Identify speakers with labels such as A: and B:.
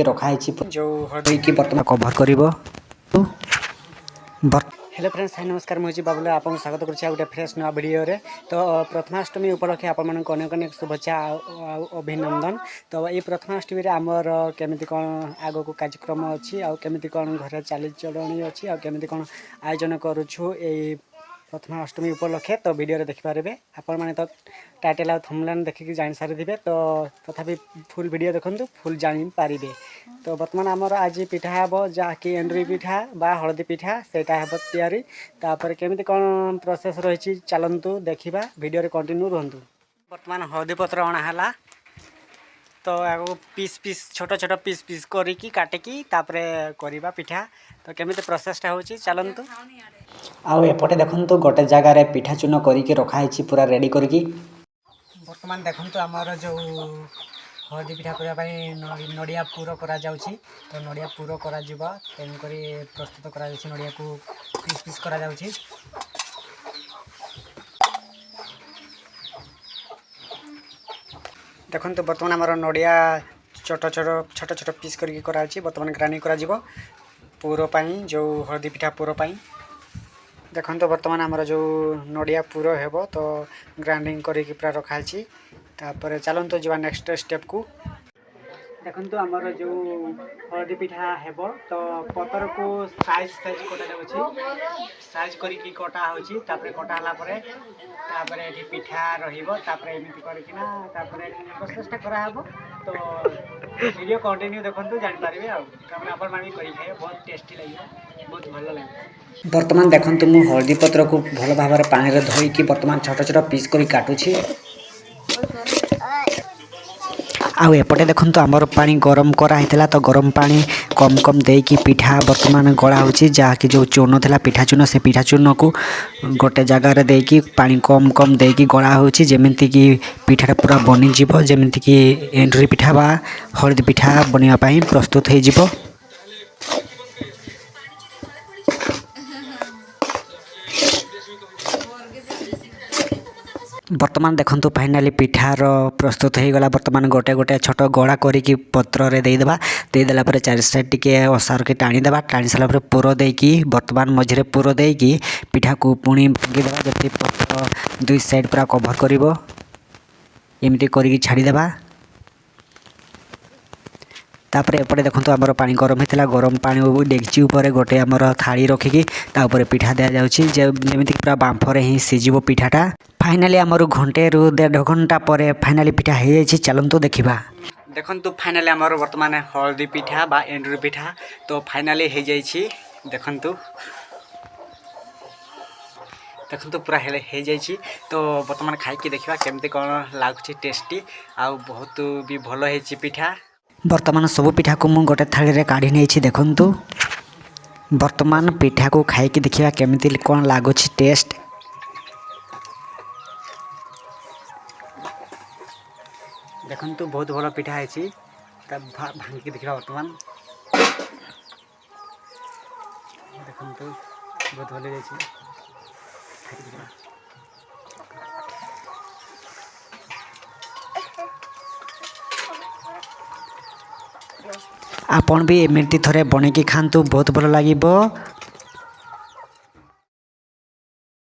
A: रखाई जो हरदी बर्तमान कभर करिवो हेलो फ्रेंड्स हाय नमस्कार मुझे बाबुला आपको स्वागत कर गोटे फ्रेश नुआ वीडियो रे तो प्रथमाष्टमी उपलक्षे आपण अनेक अनेक शुभेच्छा अभिनंदन तो ये प्रथमाष्टमी रे आमर केमिति कौन आग को कार्यक्रम अच्छी आउ केमिति कौन घर चली चलणी अच्छी आउ केमिति कौन आयोजन करुछु ए प्रथमाष्टमी उपलक्षे तो वीडियो रे देखि पारे आपण माने तो टाइटल आउ थंबनेल देखि जानि सारि दिबे तो तथापि फुल वीडियो देखंतु फुल जानि पारिबे तो वर्तमान आमर आज पिठा हेबो जाकि एंड्री पिठा बा हळदी पिठा सेटा हेबो तयारी तापर केमिति कोन प्रोसेस रहिछि चलंतु देखिबा वीडियो रे कंटिन्यू रहंतु। वर्तमान हळदी पत्र अणा हला तो आगो पीस पीस छोट छोट पीस पीस करिकी काटिकी तापरे करिबा पिठा तो केमिति प्रोसेसटा होछि चलंतु। आउ एपटे देखंतु गोटे जगह रे पिठा चूर्ण करिके रखा हैछि पूरा रेडी करिकी वर्तमान देखंतु हमर जो हळदी पिठा करिया पई नडिया पूरो करा जाउछि तो नडिया पूरो करा जिबा तेन करी प्रस्तुत करा जाउछि नडिया को पीस पीस करा जाउछि देखंतु वर्तमान हमर नडिया छोट छोट पीस करिके करा अछि वर्तमान ग्राइंडिंग करा जिवो पूरो पई जो हळदी पिठा पूरो पई देखंतु वर्तमान हमर जो नडिया पूरो हेबो तो ग्राइंडिंग करिके पूरा रखा अछि तापर चलंतु जीवा नेक्स्ट स्टेप को देखंतु हमर जो हळदी पिठा हेबो तो पतर को साइज कटा जाउछि साइज करिकी कटा होछि तापर कटा हला परे तापर एठी पिठा रहिबो तापर एमिति करिकिना तापर प्रोसेसटा करा हेबो तो वीडियो कंटिन्यू देखंतु जानि पारिबे आ तापर आपण माने करि खाए बहुत टेस्टी लागियो बहुत भलो लागियो। वर्तमान देखंतु मु हळदी पत्र को भलो भाबरे पानी रे धोई की वर्तमान छोट छोट पीस करी काटुछि आउ एपटे देखंतु हमर पानी गरम करा हितला तो गरम पानी कम कम देकी पिठा वर्तमान गळा होछि जाकि जो चूर्ण थला पिठा चूर्ण से पिठा चूर्ण को गोटे जगह रे देकी पानी कम कम देकी गळा होछि जेमिति कि पिठाटा पूरा बनि जिवो जेमिति कि एंड्री पिठा बा हळदी पिठा बनिया पई प्रस्तुत हे जिवो। वर्तमान देखंतु फाइनली पिठार प्रस्तुत हो गला वर्तमान गोटे गोटे छोट गड़ा करिकी पत्र रे देदेबा देदेला पर चार साइड टिके ओसार के टाणी देबा टाणी साला पर पुरो देकी वर्तमान मझरे पुरो देकी पिठा को पुणी भांगी देबा जति पत्र दुई साइड पूरा कवर करिवो एमिति करिकी छाडी देबा तापर एपटे देखंतु हमर पानी गरम हेतला गरम पानी डेगची ऊपर गोटे हमर थाली रखिकी ता ऊपर पिठा दे जाउछि जेमिति पूरा बांफरे ही सिजिवो पिठाटा फाइनली हमर घंटे रु 1.5 घंटा परे फाइनली पिठा हे जाइछि चलंतु देखिबा। देखंतु फाइनली हमर वर्तमान हळदी पिठा बा एंड्री पिठा तो फाइनली हे जाइछि देखंतु देखंतु पूरा हे जाइछि तो वर्तमान खाइ के देखिबा केमति कोन लागुछि टेस्टी आ बहुत भी भलो हेछि पिठा। वर्तमान सब पिठा को मु गोटे थाली रे काढी नेछि देखंतु वर्तमान पिठा को खाइ के देखिबा केमति कोन लागुछि टेस्ट देखंतु बहुत भलो पिठा हेछि तब भांगी के देखिबा वर्तमान देखंतु बहुत भलो हेछि आपण भी एमिति थरे बनेकी खांतु बहुत भलो लागिबो।